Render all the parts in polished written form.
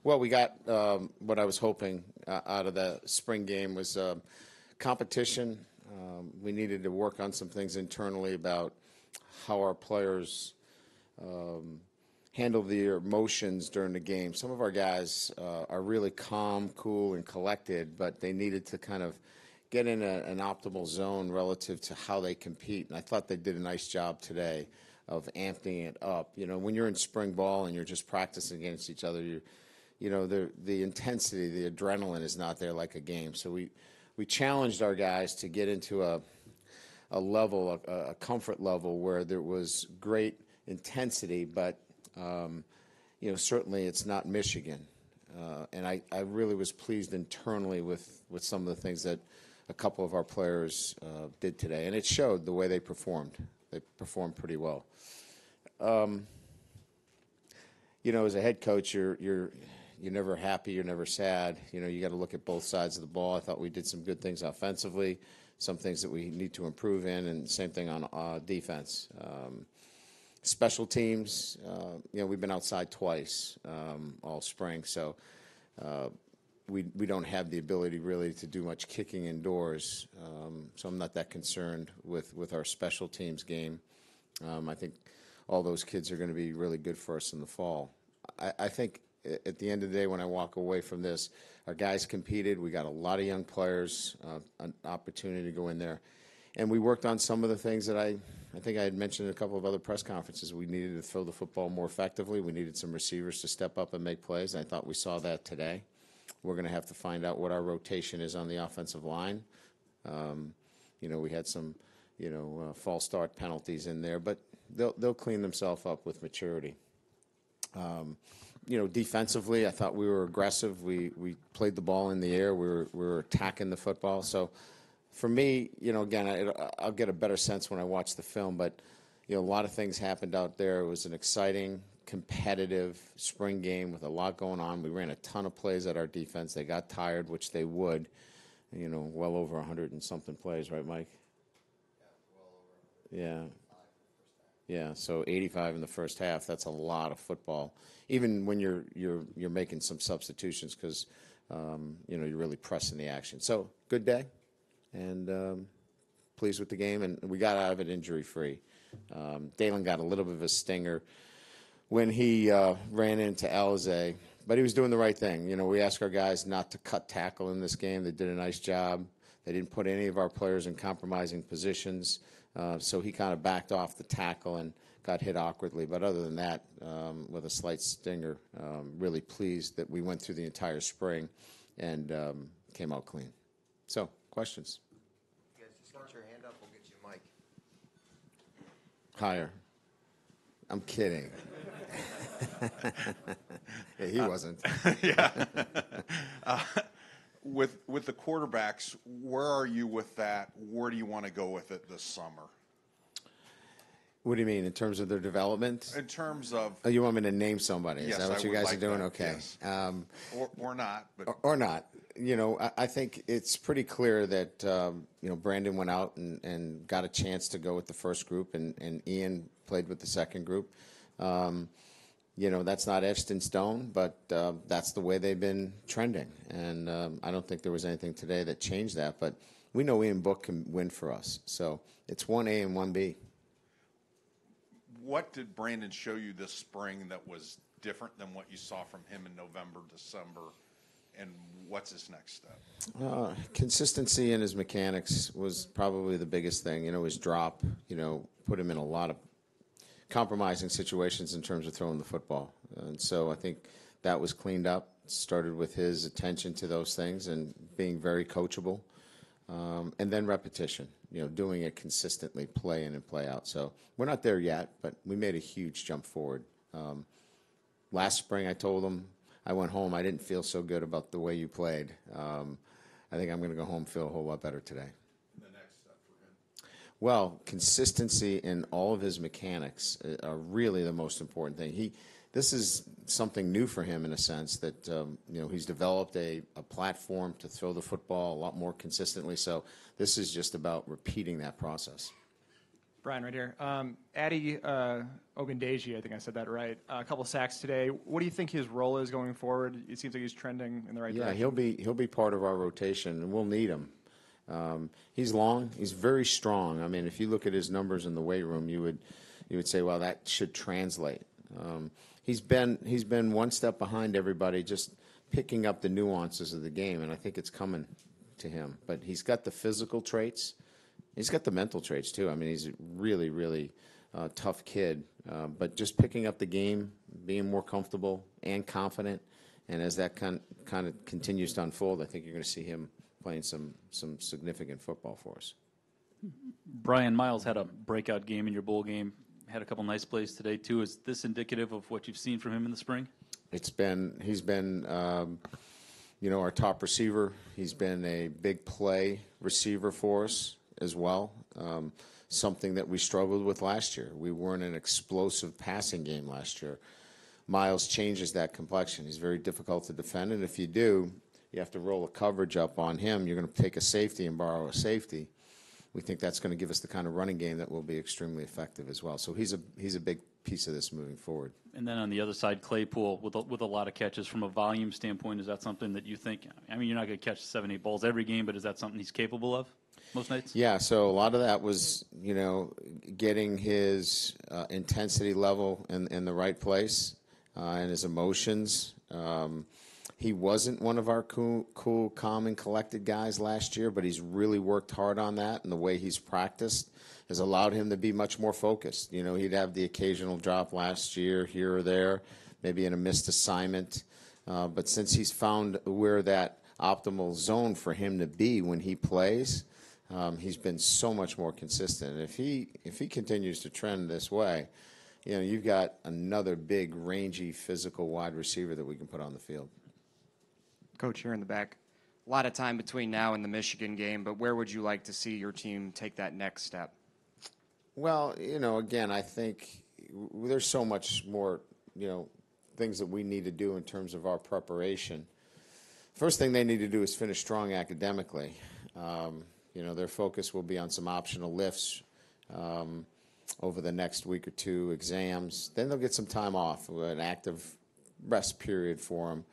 Well, we got what I was hoping out of the spring game was competition. We needed to work on some things internally about how our players handle their emotions during the game. Some of our guys are really calm, cool, and collected, but they needed to kind of get in an optimal zone relative to how they compete. And I thought they did a nice job today of amping it up. You know, when you're in spring ball and you're just practicing against each other, the intensity, the adrenaline is not there like a game. So we challenged our guys to get into a level, a comfort level where there was great intensity, but certainly it's not Michigan. And I really was pleased internally with some of the things that a couple of our players did today. And it showed the way they performed. They performed pretty well. As a head coach, you're never happy, you're never sad. You got to look at both sides of the ball. I thought we did some good things offensively, some things that we need to improve in, and same thing on defense. Special teams, we've been outside twice all spring, so we don't have the ability really to do much kicking indoors. So I'm not that concerned with our special teams game. I think all those kids are going to be really good for us in the fall. I think at the end of the day, when I walk away from this, our guys competed. We got a lot of young players, an opportunity to go in there. And we worked on some of the things that I think I had mentioned in a couple of other press conferences. We needed to throw the football more effectively. We needed some receivers to step up and make plays, and I thought we saw that today. We're going to have to find out what our rotation is on the offensive line. We had some, false start penalties in there, but they'll clean themselves up with maturity. Defensively, I thought we were aggressive. We played the ball in the air. We were attacking the football. So for me, again, I'll get a better sense when I watch the film, but, a lot of things happened out there. It was an exciting, competitive spring game with a lot going on. We ran a ton of plays at our defense. They got tired, which they would, well over 100 and something plays, right, Mike? Yeah, well over. Yeah. Yeah, so 85 in the first half. That's a lot of football, even when you're making some substitutions because you're really pressing the action. So good day, and pleased with the game, and we got out of it injury-free. Dalen got a little bit of a stinger when he ran into Alize, but he was doing the right thing. We asked our guys not to cut tackle in this game. They did a nice job. They didn't put any of our players in compromising positions. So he kind of backed off the tackle and got hit awkwardly. But other than that, with a slight stinger, really pleased that we went through the entire spring and came out clean. So, questions? You guys just get your hand up. We'll get you a mic. Higher. I'm kidding. Yeah, he wasn't. Yeah. With the quarterbacks, where are you with that? Where do you want to go with it this summer? What do you mean, in terms of their development? In terms of... Oh, you want me to name somebody? Yes, is that what you guys are doing? That, okay. Yes. Or not. But. Or not. I think it's pretty clear that, Brandon went out and got a chance to go with the first group, and Ian played with the second group. That's not etched in stone, but that's the way they've been trending. And I don't think there was anything today that changed that. But we know Ian Book can win for us. So it's 1A and 1B. What did Brandon show you this spring that was different than what you saw from him in November, December? And what's his next step? Consistency in his mechanics was probably the biggest thing. His drop, put him in a lot of compromising situations in terms of throwing the football. And so I think that was cleaned up. It started with his attention to those things and being very coachable. And then repetition, doing it consistently, play in and play out. So we're not there yet, but we made a huge jump forward. Last spring I told him, I went home, I didn't feel so good about the way you played. I think I'm going to go home and feel a whole lot better today. Well, consistency in all of his mechanics are really the most important thing. This is something new for him in a sense that he's developed a platform to throw the football a lot more consistently. So this is just about repeating that process. Brian, right here. Addy Ogundeji, I think I said that right. A couple sacks today. What do you think his role is going forward? It seems like he's trending in the right direction. Yeah, he'll be part of our rotation, and we'll need him. He's long. He's very strong. I mean, if you look at his numbers in the weight room, you would say, well, that should translate. He's been one step behind everybody, just picking up the nuances of the game, and I think it's coming to him. But he's got the physical traits. He's got the mental traits, too. I mean, he's a really, really tough kid. But just picking up the game, being more comfortable and confident, and as that kind of continues to unfold, I think you're going to see him playing some significant football for us. Brian, Miles had a breakout game in your bowl game. Had a couple nice plays today, too. Is this indicative of what you've seen from him in the spring? He's been our top receiver. He's been a big play receiver for us as well, something that we struggled with last year. We weren't an explosive passing game last year. Miles changes that complexion. He's very difficult to defend, and if you do, you have to roll a coverage up on him. You're going to take a safety and borrow a safety. We think that's going to give us the kind of running game that will be extremely effective as well. So he's a big piece of this moving forward. And then on the other side, Claypool with a lot of catches. From a volume standpoint, is that something that you think? I mean, you're not going to catch 7-8 balls every game, but is that something he's capable of most nights? Yeah. So a lot of that was getting his intensity level in the right place and his emotions. He wasn't one of our cool, calm, and collected guys last year, but he's really worked hard on that, and the way he's practiced has allowed him to be much more focused. He'd have the occasional drop last year here or there, maybe in a missed assignment. But since he's found where that optimal zone for him to be when he plays, he's been so much more consistent. And if he continues to trend this way, you've got another big, rangy, physical wide receiver that we can put on the field. Coach, here in the back, a lot of time between now and the Michigan game, but where would you like to see your team take that next step? Well, again, I think there's so much more, things that we need to do in terms of our preparation. First thing they need to do is finish strong academically. Their focus will be on some optional lifts over the next week or two, exams. Then they'll get some time off, an active rest period for them.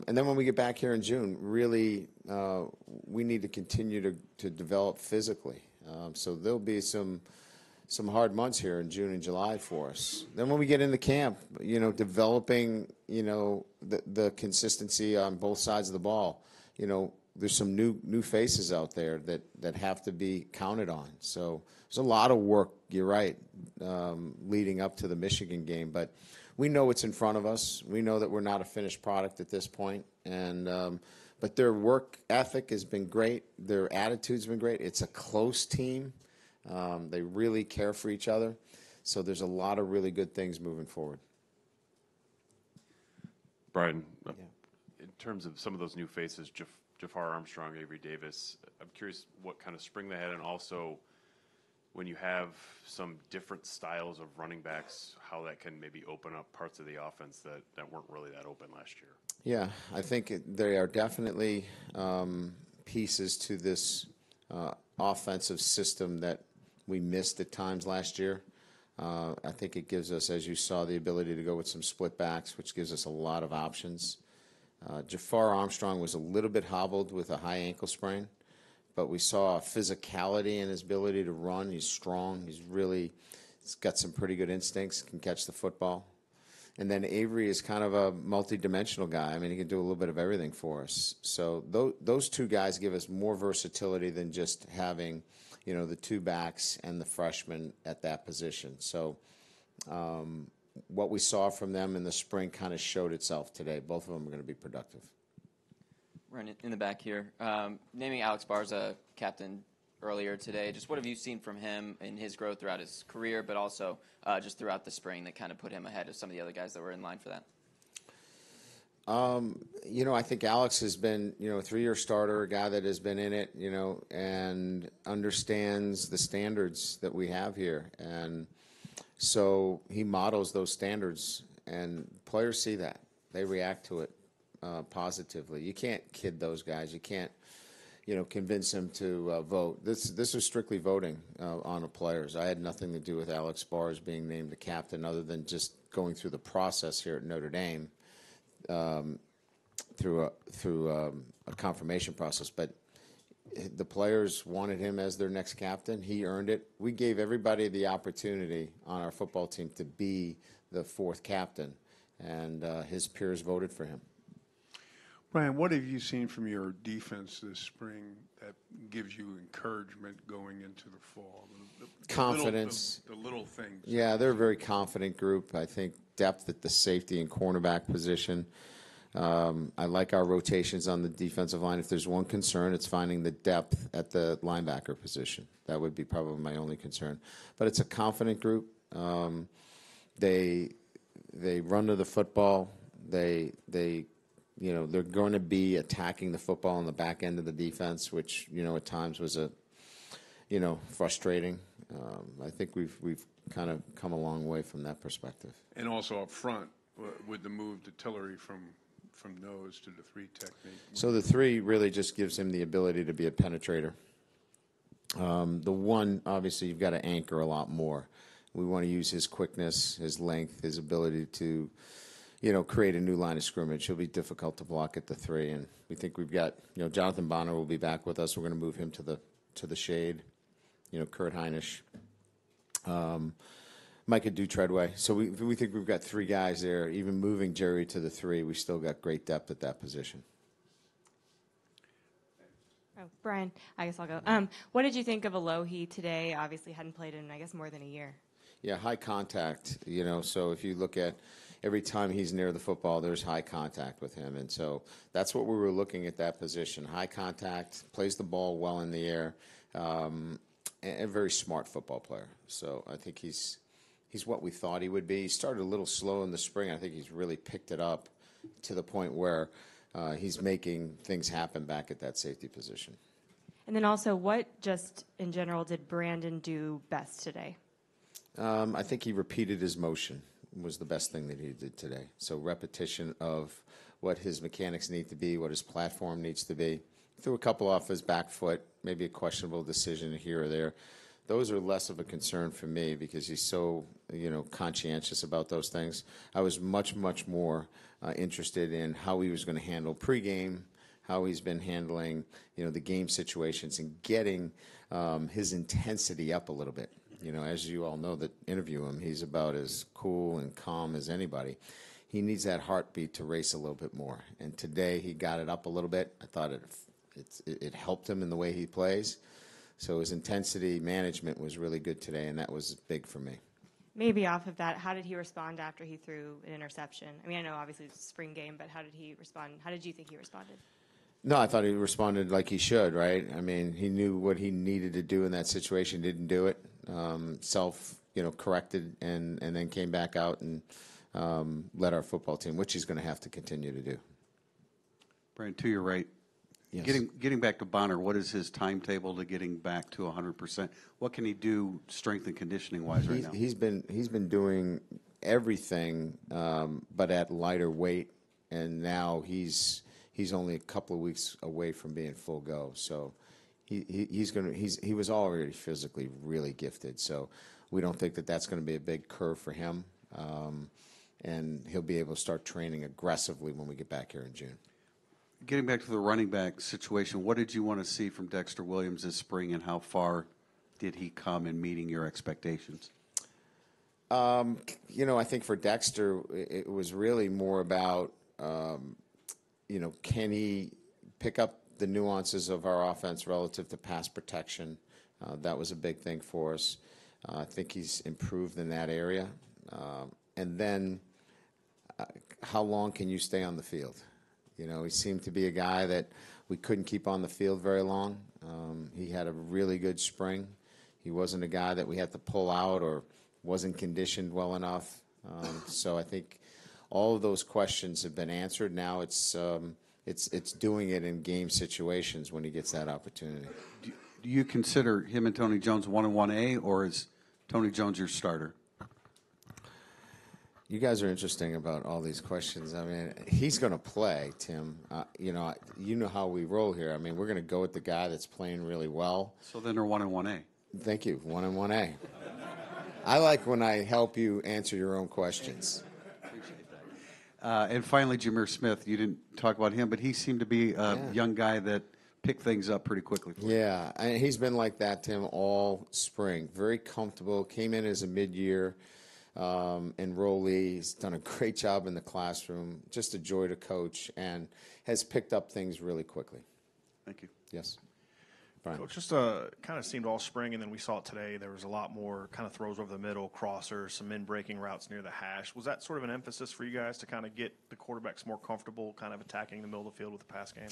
And then when we get back here in June, really, we need to continue to develop physically. So there'll be some hard months here in June and July for us. Then when we get into camp, developing, the consistency on both sides of the ball. There's some new faces out there that have to be counted on. So there's a lot of work, you're right, leading up to the Michigan game. But we know what's in front of us. We know that we're not a finished product at this point. But their work ethic has been great. Their attitude's been great. It's a close team. They really care for each other. So there's a lot of really good things moving forward. Brian, in terms of some of those new faces, Jafar Armstrong, Avery Davis, I'm curious what kind of spring they had, and also when you have some different styles of running backs, how that can maybe open up parts of the offense that weren't really that open last year. Yeah, I think they are definitely pieces to this offensive system that we missed at times last year. I think it gives us, as you saw, the ability to go with some split backs, which gives us a lot of options. Jafar Armstrong was a little bit hobbled with a high ankle sprain, but we saw a physicality in his ability to run. He's strong. He's got some pretty good instincts, can catch the football. And then Avery is kind of a multi-dimensional guy. I mean, he can do a little bit of everything for us. So those two guys give us more versatility than just having, the two backs and the freshman at that position. So what we saw from them in the spring kind of showed itself today. Both of them are going to be productive. Right in the back here. Naming Alex Barza captain earlier today, just what have you seen from him in his growth throughout his career, but also just throughout the spring that kind of put him ahead of some of the other guys that were in line for that? I think Alex has been, a 3-year starter, a guy that has been in it, and understands the standards that we have here. And so he models those standards, and players see that. They react to it positively. You can't kid those guys. You can't, convince him to vote. This was strictly voting on the players. I had nothing to do with Alex Bars being named the captain, other than just going through the process here at Notre Dame through a confirmation process. But the players wanted him as their next captain. He earned it. We gave everybody the opportunity on our football team to be the fourth captain, and his peers voted for him. Brian, what have you seen from your defense this spring that gives you encouragement going into the fall? Confidence. The little things. Yeah, they're a very confident group. I think depth at the safety and cornerback position. I like our rotations on the defensive line. If there's one concern, it's finding the depth at the linebacker position. That would be probably my only concern. But it's a confident group. They run to the football. They're going to be attacking the football on the back end of the defense, which at times was frustrating. I think we've kind of come a long way from that perspective. And also up front with the move to Tillery from nose to the 3 technique. So the 3 really just gives him the ability to be a penetrator. The 1, obviously, you've got to anchor a lot more. We want to use his quickness, his length, his ability to, create a new line of scrimmage. He'll be difficult to block at the 3, and we think we've got, Jonathan Bonner will be back with us. We're going to move him to the shade. Kurt Heinisch. Micah Treadway. So we think we've got 3 guys there. Even moving Jerry to the 3, we still got great depth at that position. Oh, Brian, I guess I'll go. What did you think of Alohi today? Obviously hadn't played in, I guess, more than a year. Yeah, high contact, so if you look at every time he's near the football, there's high contact with him. And so that's what we were looking at that position. High contact, plays the ball well in the air, and a very smart football player. So I think he's what we thought he would be. He started a little slow in the spring. I think he's really picked it up to the point where he's making things happen back at that safety position. And then also, what just in general did Brandon do best today? I think he repeated his motion was the best thing that he did today. So repetition of what his mechanics need to be, what his platform needs to be. Threw a couple off his back foot, maybe a questionable decision here or there. Those are less of a concern for me because he's so, conscientious about those things. I was much, much more interested in how he was going to handle pregame, how he's been handling, the game situations and getting his intensity up a little bit. As you all know that interview him, he's about as cool and calm as anybody. He needs that heartbeat to race a little bit more. And today he got it up a little bit. I thought it helped him in the way he plays. So his intensity management was really good today, and that was big for me. Maybe off of that, how did he respond after he threw an interception? I mean, I know obviously it's a spring game, but how did he respond? How did you think he responded? No, I thought he responded like he should, right? I mean, he knew what he needed to do in that situation, didn't do it. Corrected and then came back out and led our football team, which he's going to have to continue to do. Brian, to your right, yes. Getting back to Bonner, what is his timetable to getting back to 100%? What can he do strength and conditioning wise right now? He's been doing everything, but at lighter weight, and now he's only a couple of weeks away from being full go. So he was already physically really gifted. So we don't think that that's going to be a big curve for him, and he'll be able to start training aggressively when we get back here in June. Getting back to the running back situation, what did you want to see from Dexter Williams this spring, and how far did he come in meeting your expectations? I think for Dexter, it was really more about, can he pick up the nuances of our offense relative to pass protection? That was a big thing for us. I think he's improved in that area. And then how long can you stay on the field? He seemed to be a guy that we couldn't keep on the field very long. He had a really good spring. He wasn't a guy that we had to pull out or wasn't conditioned well enough. So I think all of those questions have been answered. Now it's doing it in game situations when he gets that opportunity. Do you consider him and Tony Jones 1 and 1A, or is Tony Jones your starter? You guys are interesting about all these questions. I mean, he's going to play, Tim. You know how we roll here. I mean, we're going to go with the guy that's playing really well. So then they're 1 and 1A. Thank you. 1 and 1A. I like when I help you answer your own questions. And finally, Jameer Smith. You didn't talk about him, but he seemed to be a young guy that picked things up pretty quickly. Yeah, and he's been like that, Tim, all spring. Very comfortable. Came in as a mid-year enrollee. He's done a great job in the classroom. Just a joy to coach, and has picked up things really quickly. Thank you. Yes. Brian. Coach, just kind of seemed all spring, and then we saw it today. There was a lot more kind of throws over the middle, crossers, some in-breaking routes near the hash. Was that sort of an emphasis for you guys to kind of get the quarterbacks more comfortable kind of attacking the middle of the field with the pass game?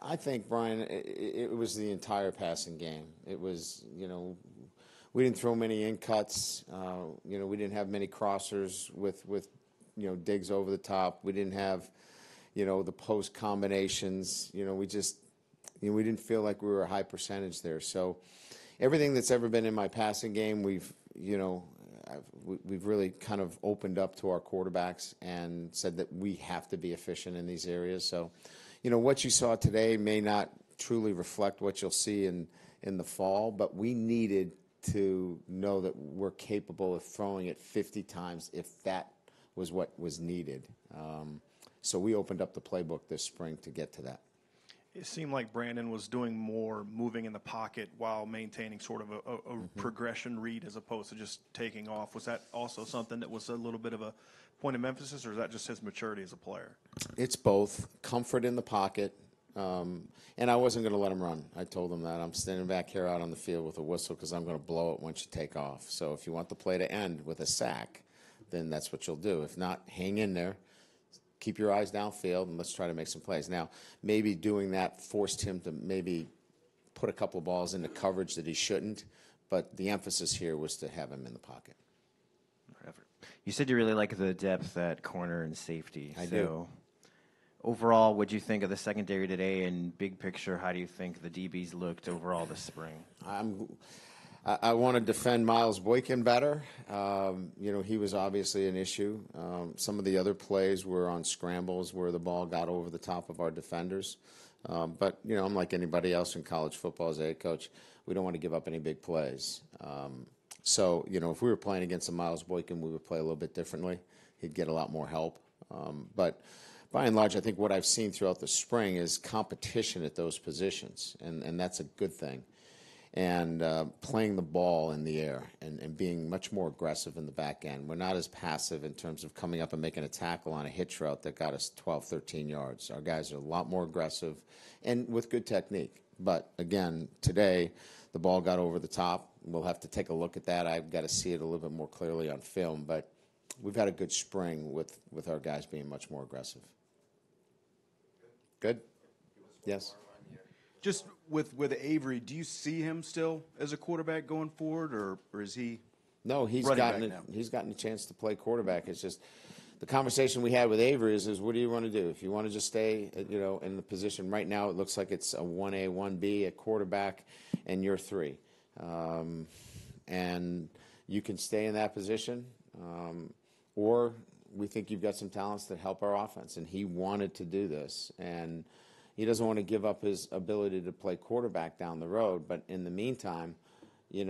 I think, Brian, it was the entire passing game. It was, we didn't throw many in cuts. We didn't have many crossers with digs over the top. We didn't have, the post combinations. We just, we didn't feel like we were a high percentage there. So everything that's ever been in my passing game, we've really kind of opened up to our quarterbacks and said that we have to be efficient in these areas. So, what you saw today may not truly reflect what you'll see in the fall, but we needed to know that we're capable of throwing it 50 times if that was what was needed. So we opened up the playbook this spring to get to that. It seemed like Brandon was doing more moving in the pocket while maintaining sort of a progression read as opposed to just taking off. Was that also something that was a little bit of a point of emphasis, or is that just his maturity as a player? It's both. Comfort in the pocket. And I wasn't going to let him run. I told him that. I'm standing back here out on the field with a whistle because I'm going to blow it once you take off. So if you want the play to end with a sack, then that's what you'll do. If not, hang in there. Keep your eyes downfield, and let's try to make some plays. Now, maybe doing that forced him to maybe put a couple of balls into coverage that he shouldn't, but the emphasis here was to have him in the pocket. You said you really like the depth at corner and safety. I do. Overall, what do you think of the secondary today, and big picture, how do you think the DBs looked overall this spring? I want to defend Miles Boykin better. He was obviously an issue. Some of the other plays were on scrambles where the ball got over the top of our defenders. But I'm like anybody else in college football as a head coach. We don't want to give up any big plays. So, if we were playing against a Miles Boykin, we would play a little bit differently. He'd get a lot more help. But by and large, I think what I've seen throughout the spring is competition at those positions, and that's a good thing. And playing the ball in the air and being much more aggressive in the back end. We're not as passive in terms of coming up and making a tackle on a hitch route that got us 12, 13 yards. Our guys are a lot more aggressive and with good technique. But, again, today the ball got over the top. We'll have to take a look at that. I've got to see it a little bit more clearly on film. But we've had a good spring with our guys being much more aggressive. Good? Yes. Just with Avery, do you see him still as a quarterback going forward, or is he? No, he's gotten a chance to play quarterback. It's just the conversation we had with Avery is what do you want to do? If you want to just stay, in the position right now, it looks like it's a 1A, 1B at quarterback, and you're 3, and you can stay in that position, or we think you've got some talents that help our offense, and he wanted to do this, and he doesn't want to give up his ability to play quarterback down the road. But in the meantime, you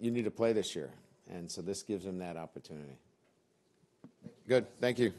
need to play this year. And so this gives him that opportunity. Good. Thank you.